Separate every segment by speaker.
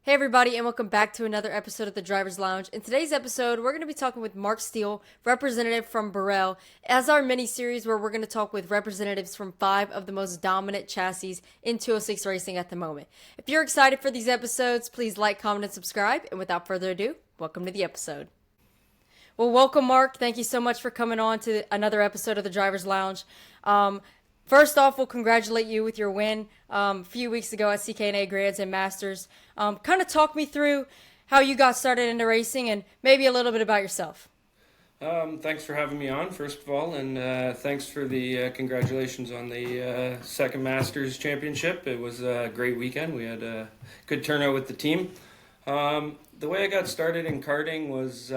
Speaker 1: Hey everybody, and welcome back to another episode of the Driver's Lounge. In today's episode, we're going to be talking with Marc Stehle, representative from Birel, as our mini-series where we're going to talk with representatives from 5 of the most dominant chassis in 206 racing at the moment. If you're excited for these episodes, please like, comment, and subscribe. And without further ado, welcome to the episode. Well, welcome, Marc. Thank you so much for coming on to another episode of the Driver's Lounge. First off, we'll congratulate you with your win a few weeks ago at CK&A Grands and Masters. Kind of talk me through how you got started into racing and maybe a little bit about yourself.
Speaker 2: Thanks for having me on, first of all, and thanks for the congratulations on the second Masters Championship. It was a great weekend. We had a good turnout with the team. The way I got started in karting was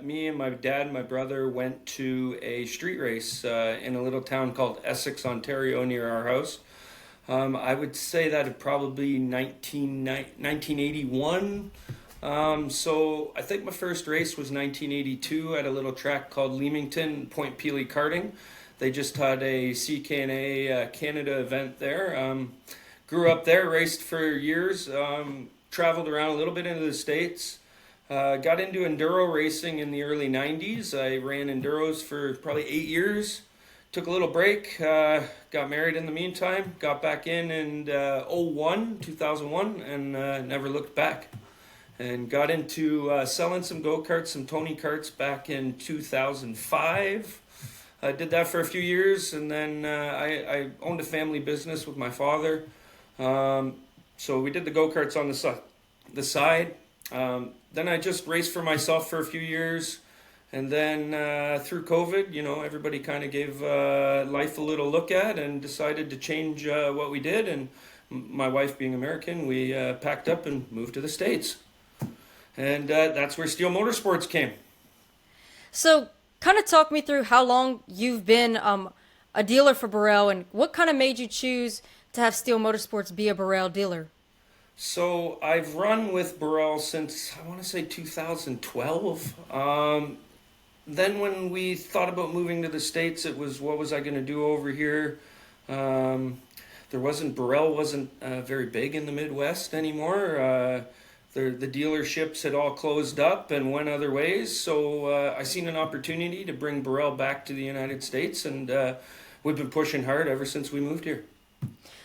Speaker 2: me and my dad and my brother went to a street race in a little town called Essex, Ontario, near our house. I would say that it probably 1981. So I think my first race was 1982 at a little track called Leamington, Point Pelee Karting. They just had a CK&A Canada event there. Grew up there, raced for years. Traveled around a little bit into the States. Got into enduro racing in the early 90s. I ran enduros for probably 8 years. Took a little break. Got married in the meantime. Got back in 2001, and never looked back. And got into selling some go-karts, some Tony karts back in 2005. I did that for a few years, and then I owned a family business with my father. So we did the go-karts on the side. Then I just raced for myself for a few years. And then through COVID, everybody kind of gave life a little look at and decided to change what we did. And my wife being American, we packed up and moved to the States. And that's where Stehle Motorsports came.
Speaker 1: So kind of talk me through how long you've been a dealer for Birel and what kind of made you choose to have Stehle Motorsports be a Birel dealer?
Speaker 2: So I've run with Birel since, I want to say 2012. Then when we thought about moving to the States, it was, what was I going to do over here? Birel wasn't very big in the Midwest anymore. The dealerships had all closed up and went other ways. So I seen an opportunity to bring Birel back to the United States, and we've been pushing hard ever since we moved here.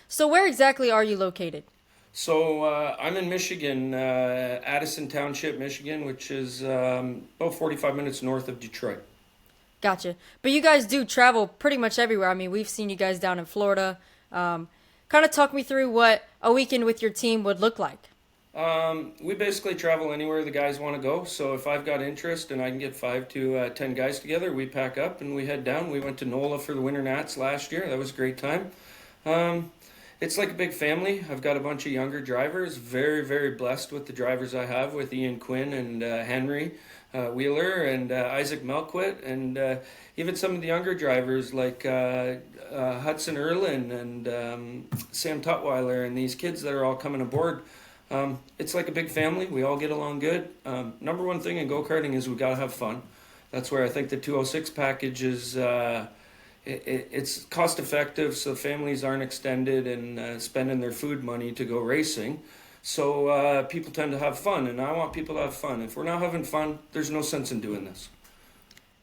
Speaker 1: So where exactly are you located?
Speaker 2: So I'm in Michigan, Addison Township, Michigan, which is about 45 minutes north of Detroit.
Speaker 1: Gotcha. But you guys do travel pretty much everywhere. I mean, we've seen you guys down in Florida. Kind of talk me through what a weekend with your team would look like.
Speaker 2: We basically travel anywhere the guys want to go. So if I've got interest and I can get 5 to 10 guys together, we pack up and we head down. We went to NOLA for the Winter Nats last year. That was a great time. It's like a big family. I've got a bunch of younger drivers. Very, very blessed with the drivers I have, with Ian Quinn and Henry Wheeler and Isaac Melquit, and even some of the younger drivers like Hudson Erlin and Sam Tutwiler, and these kids that are all coming aboard. It's like a big family. We all get along good. Number one thing in go-karting is we got to have fun. That's where I think the 206 package is... It's cost effective, so families aren't extended and spending their food money to go racing. So people tend to have fun, and I want people to have fun. If we're not having fun, there's no sense in doing this.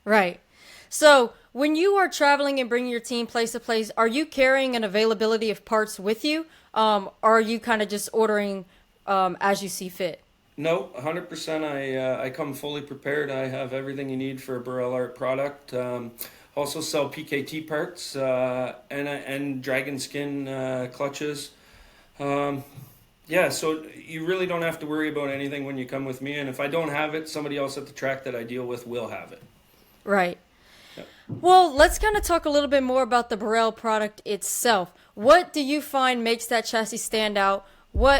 Speaker 1: Right. So when you are traveling and bringing your team place to place, are you carrying an availability of parts with you? Or are you kind of just ordering as you see fit?
Speaker 2: No, 100%. I come fully prepared. I have everything you need for a Birel Art product. Also sell PKT parts and dragon skin clutches. So you really don't have to worry about anything when you come with me. And if I don't have it, somebody else at the track that I deal with will have it.
Speaker 1: Right.
Speaker 2: Yep.
Speaker 1: Well, let's kind of talk a little bit more about the Birel product itself. What do you find makes that chassis stand out?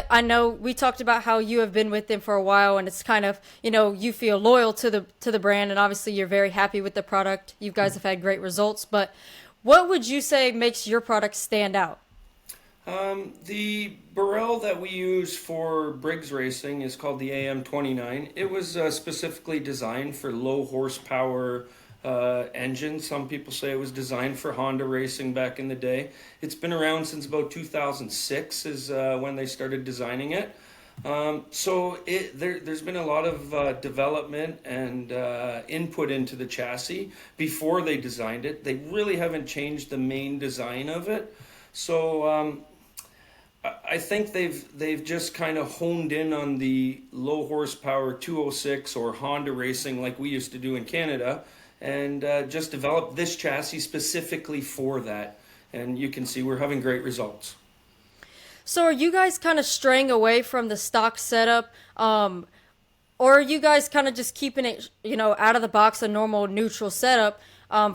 Speaker 1: I know we talked about how you have been with them for a while, and it's kind of, you feel loyal to the brand, and obviously you're very happy with the product. You guys have had great results, but what would you say makes your product stand out?
Speaker 2: The Birel that we use for Briggs racing is called the AM29. It was specifically designed for low horsepower engine. Some people say it was designed for Honda racing back in the day. It's been around since about 2006 is when they started designing it. There's been a lot of development and input into the chassis before they designed it. They really haven't changed the main design of it. I think they've just kind of honed in on the low horsepower 206 or Honda racing like we used to do in Canada, and just developed this chassis specifically for that. And you can see we're having great results.
Speaker 1: So are you guys kind of straying away from the stock setup, or are you guys kind of just keeping it, out of the box, a normal neutral setup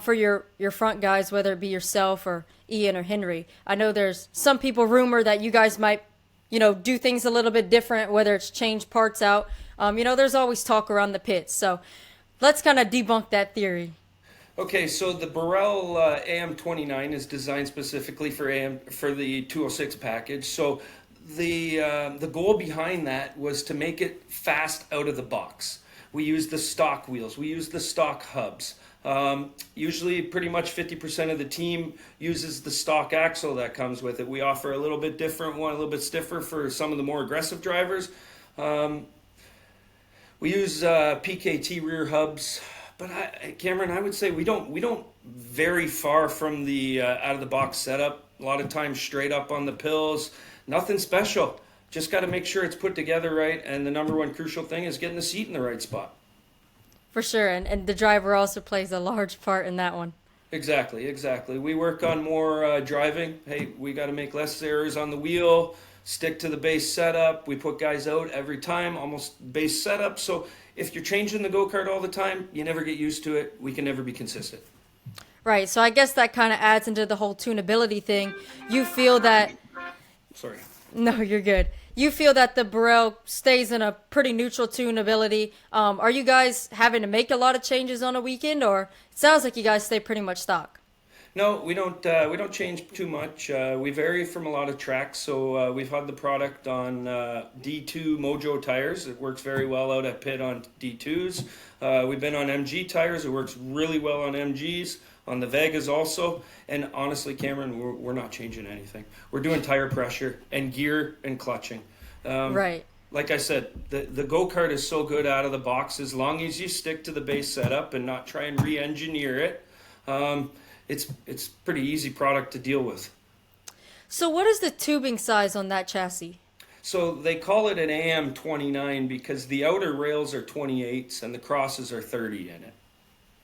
Speaker 1: for your front guys, whether it be yourself or Ian or Henry? I know there's some people rumor that you guys might, do things a little bit different, whether it's change parts out. There's always talk around the pits. So let's kind of debunk that theory.
Speaker 2: Okay, so the Birel AM29 is designed specifically for the 206 package. So the goal behind that was to make it fast out of the box. We use the stock wheels. We use the stock hubs. Usually pretty much 50% of the team uses the stock axle that comes with it. We offer a little bit different one, a little bit stiffer for some of the more aggressive drivers. We use PKT rear hubs. But Cameron, I would say we don't vary far from the out of the box setup. A lot of times straight up on the pills, nothing special. Just got to make sure it's put together right, and the number one crucial thing is getting the seat in the right spot.
Speaker 1: For sure, and the driver also plays a large part in that one.
Speaker 2: Exactly. We work on more driving. Hey, we got to make less errors on the wheel. Stick to the base setup. We put guys out every time, almost base setup. So if you're changing the go-kart all the time, you never get used to it. We can never be consistent.
Speaker 1: Right. So I guess that kind of adds into the whole tunability thing. You feel that...
Speaker 2: Sorry.
Speaker 1: No, you're good. You feel that the Birel stays in a pretty neutral tunability. Are you guys having to make a lot of changes on a weekend, or it sounds like you guys stay pretty much stock?
Speaker 2: No, we don't. We don't change too much. We vary from a lot of tracks. So we've had the product on D2 Mojo tires. It works very well out at pit on D2s. We've been on MG tires. It works really well on MGs. On the Vegas also. And honestly, Cameron, we're not changing anything. We're doing tire pressure and gear and clutching.
Speaker 1: Right.
Speaker 2: Like I said, the go-kart is so good out of the box. As long as you stick to the base setup and not try and re-engineer it, it's pretty easy product to deal with.
Speaker 1: So what is the tubing size on that chassis?
Speaker 2: So they call it an AM29 because the outer rails are 28s and the crosses are 30 in it.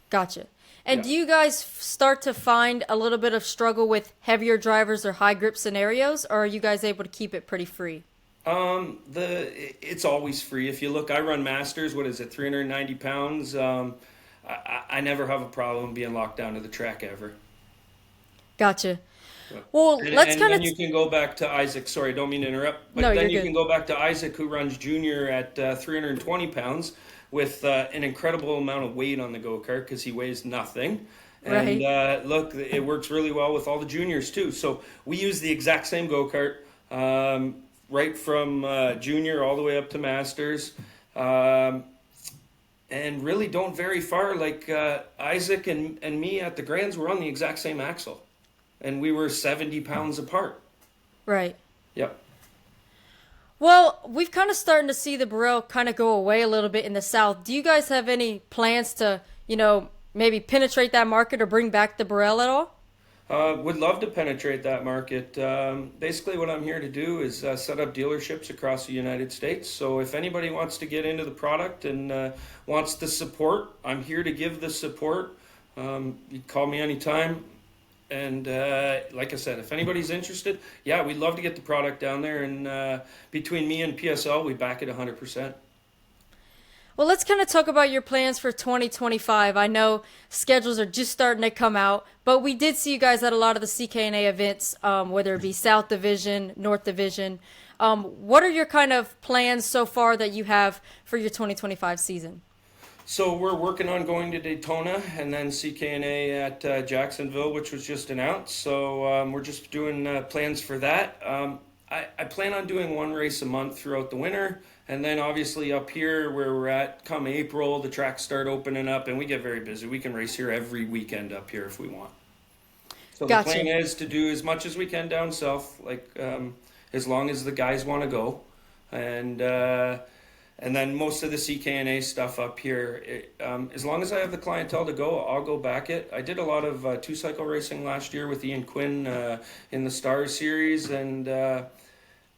Speaker 1: Gotcha. And
Speaker 2: Yeah.
Speaker 1: do you guys start to find a little bit of struggle with heavier drivers or high grip scenarios, or are you guys able to keep it pretty free?
Speaker 2: It's always free. If you look, I run Masters. What is it, 390 pounds? I never have a problem being locked down to the track ever.
Speaker 1: Gotcha. Well, let's kind of...
Speaker 2: And you can go back to Isaac. Sorry, don't mean to interrupt. But
Speaker 1: No,
Speaker 2: then
Speaker 1: you're
Speaker 2: you
Speaker 1: good.
Speaker 2: can go back to Isaac, who runs junior at 320 pounds with an incredible amount of weight on the go-kart because he weighs nothing. And
Speaker 1: Right.
Speaker 2: look, it works really well with all the juniors too. So we use the exact same go-kart right from junior all the way up to Masters. And really don't vary far. Like Isaac and me at the Grands were on the exact same axle. And we were 70 pounds apart.
Speaker 1: Right.
Speaker 2: Yep.
Speaker 1: Well, we've kind of starting to see the Birel kind of go away a little bit in the South. Do you guys have any plans to, maybe penetrate that market or bring back the Birel at all?
Speaker 2: Would love to penetrate that market. Basically, what I'm here to do is set up dealerships across the United States. So if anybody wants to get into the product and wants the support, I'm here to give the support. You call me anytime. And like I said, if anybody's interested, yeah, we'd love to get the product down there. And between me and PSL, we back it 100%.
Speaker 1: Well, let's kind of talk about your plans for 2025. I know schedules are just starting to come out, but we did see you guys at a lot of the CKNA events, whether it be South Division, North Division. What are your kind of plans so far that you have for your 2025 season?
Speaker 2: So we're working on going to Daytona and then CKNA at Jacksonville, which was just announced. So we're just doing plans for that. I plan on doing one race a month throughout the winter. And then obviously up here where we're at, come April, the tracks start opening up and we get very busy. We can race here every weekend up here if we want. So
Speaker 1: Gotcha.
Speaker 2: the plan is to do as much as we can down south, like as long as the guys want to go. And then most of the CKNA stuff up here. As long as I have the clientele to go, I'll go back it. I did a lot of two-cycle racing last year with Ian Quinn in the Stars series, and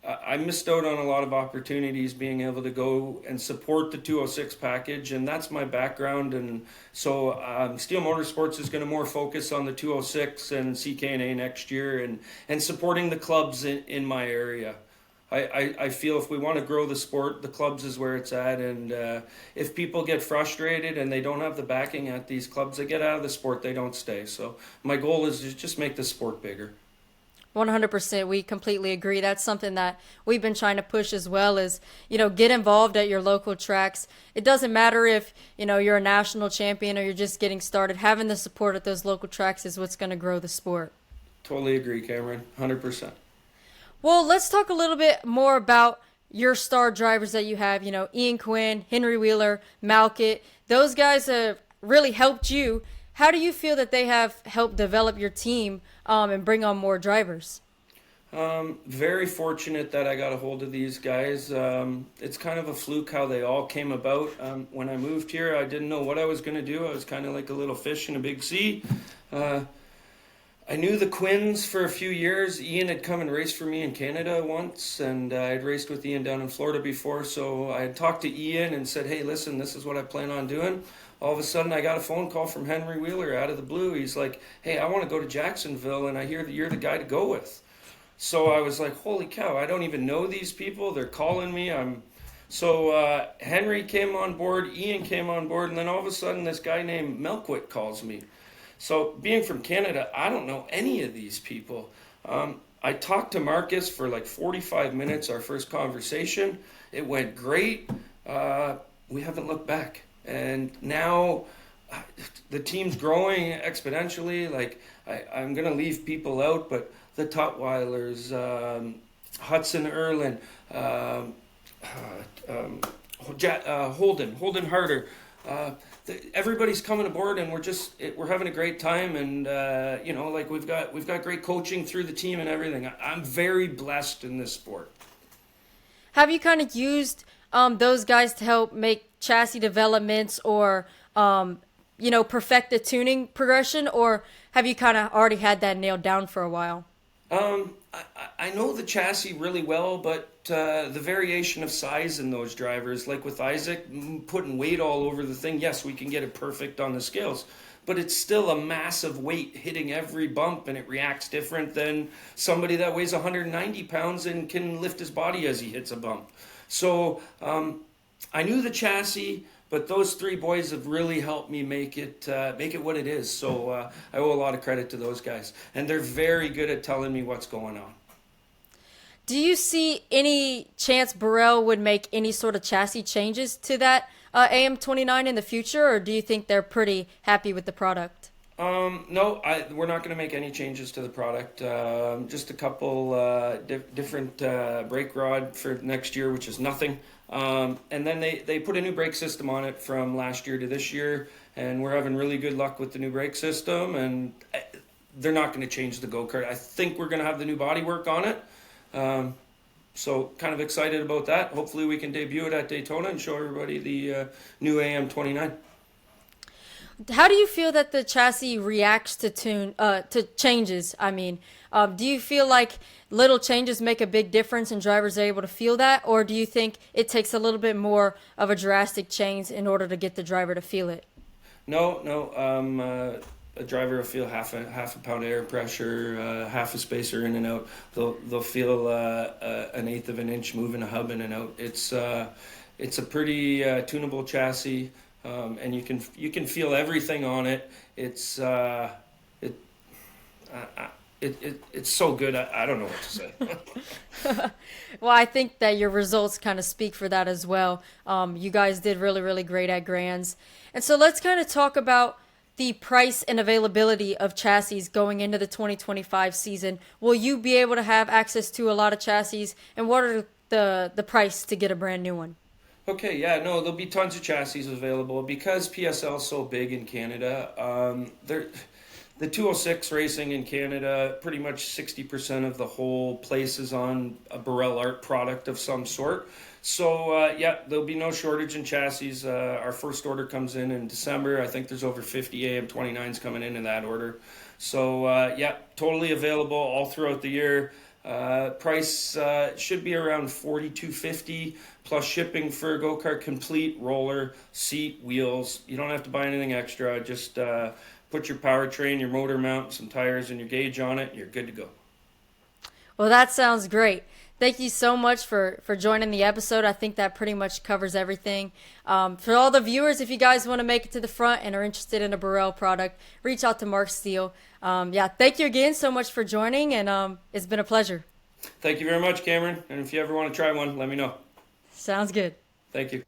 Speaker 2: I missed out on a lot of opportunities being able to go and support the 206 package, and that's my background. And so Stehle Motorsports is going to more focus on the 206 and CKNA next year, and supporting the clubs in my area. I feel if we want to grow the sport, the clubs is where it's at. And if people get frustrated and they don't have the backing at these clubs, they get out of the sport, they don't stay. So my goal is to just make the sport bigger.
Speaker 1: 100%. We completely agree. That's something that we've been trying to push as well is, get involved at your local tracks. It doesn't matter if, you're a national champion or you're just getting started. Having the support at those local tracks is what's going to grow the sport.
Speaker 2: Totally agree, Cameron. 100%.
Speaker 1: Well, let's talk a little bit more about your star drivers that you have. Ian Quinn, Henry Wheeler, Malkit. Those guys have really helped you. How do you feel that they have helped develop your team and bring on more drivers?
Speaker 2: Very fortunate that I got a hold of these guys. It's kind of a fluke how they all came about. When I moved here, I didn't know what I was going to do. I was kind of like a little fish in a big sea. I knew the Quinns for a few years. Ian had come and raced for me in Canada once, and I had raced with Ian down in Florida before, so I had talked to Ian and said, hey, listen, this is what I plan on doing. All of a sudden, I got a phone call from Henry Wheeler out of the blue. He's like, hey, I want to go to Jacksonville, and I hear that you're the guy to go with. So I was like, holy cow, I don't even know these people. They're calling me. So Henry came on board, Ian came on board, and then all of a sudden, this guy named Melquitt calls me. So being from Canada, I don't know any of these people. I talked to Marcus for like 45 minutes, our first conversation. It went great. We haven't looked back. And now the team's growing exponentially. Like I'm going to leave people out, but the Tutweilers, Hudson Erlin, Holden Harder, everybody's coming aboard, and we're having a great time, and we've got great coaching through the team and everything. I'm very blessed in this sport.
Speaker 1: Have you kind of used those guys to help make chassis developments or perfect the tuning progression, or have you kind of already had that nailed down for a while?
Speaker 2: I know the chassis really well, but the variation of size in those drivers, like with Isaac putting weight all over the thing, yes, we can get it perfect on the scales, but it's still a massive weight hitting every bump, and it reacts different than somebody that weighs 190 pounds and can lift his body as he hits a bump. So I knew the chassis, but those three boys have really helped me make it what it is. So I owe a lot of credit to those guys, and they're very good at telling me what's going on.
Speaker 1: Do you see any chance Birel would make any sort of chassis changes to that AM29 in the future, or do you think they're pretty happy with the product?
Speaker 2: No, we're not going to make any changes to the product. Just a couple different brake rod for next year, which is nothing. And then they put a new brake system on it from last year to this year, and we're having really good luck with the new brake system, and they're not going to change the go-kart. I think we're going to have the new bodywork on it. So kind of excited about that. Hopefully we can debut it at Daytona and show everybody the new AM29.
Speaker 1: How do you feel that the chassis reacts to changes? I mean, do you feel like little changes make a big difference and drivers are able to feel that, or do you think it takes a little bit more of a drastic change in order to get the driver to feel it?
Speaker 2: No. A driver will feel half a pound of air pressure, half a spacer in and out. They'll feel an eighth of an inch moving a hub in and out. It's a pretty tunable chassis. And you can feel everything on it. It's so good. I don't know what to say.
Speaker 1: Well, I think that your results kind of speak for that as well. You guys did really, really great at Grands. And so let's kind of talk about the price and availability of chassis going into the 2025 season. Will you be able to have access to a lot of chassis, and what are the price to get a brand new one?
Speaker 2: Okay, yeah, no, there'll be tons of chassis available because PSL is so big in Canada. The 206 racing in Canada, pretty much 60% of the whole place is on a Birel Art product of some sort. So, yeah, there'll be no shortage in chassis. Our first order comes in December. I think there's over 50 AM29s coming in that order. So, yeah, totally available all throughout the year. Price should be around $42.50 plus shipping for a go-kart complete, roller, seat, wheels. You don't have to buy anything extra. Just put your powertrain, your motor mount, some tires, and your gauge on it. You're good to go.
Speaker 1: Well, that sounds great. Thank you so much for joining the episode. I think that pretty much covers everything. For all the viewers, if you guys want to make it to the front and are interested in a Birel product, reach out to Marc Stehle. Yeah, thank you again so much for joining, and it's been a pleasure.
Speaker 2: Thank you very much, Cameron. And if you ever want to try one, let me know.
Speaker 1: Sounds good.
Speaker 2: Thank you.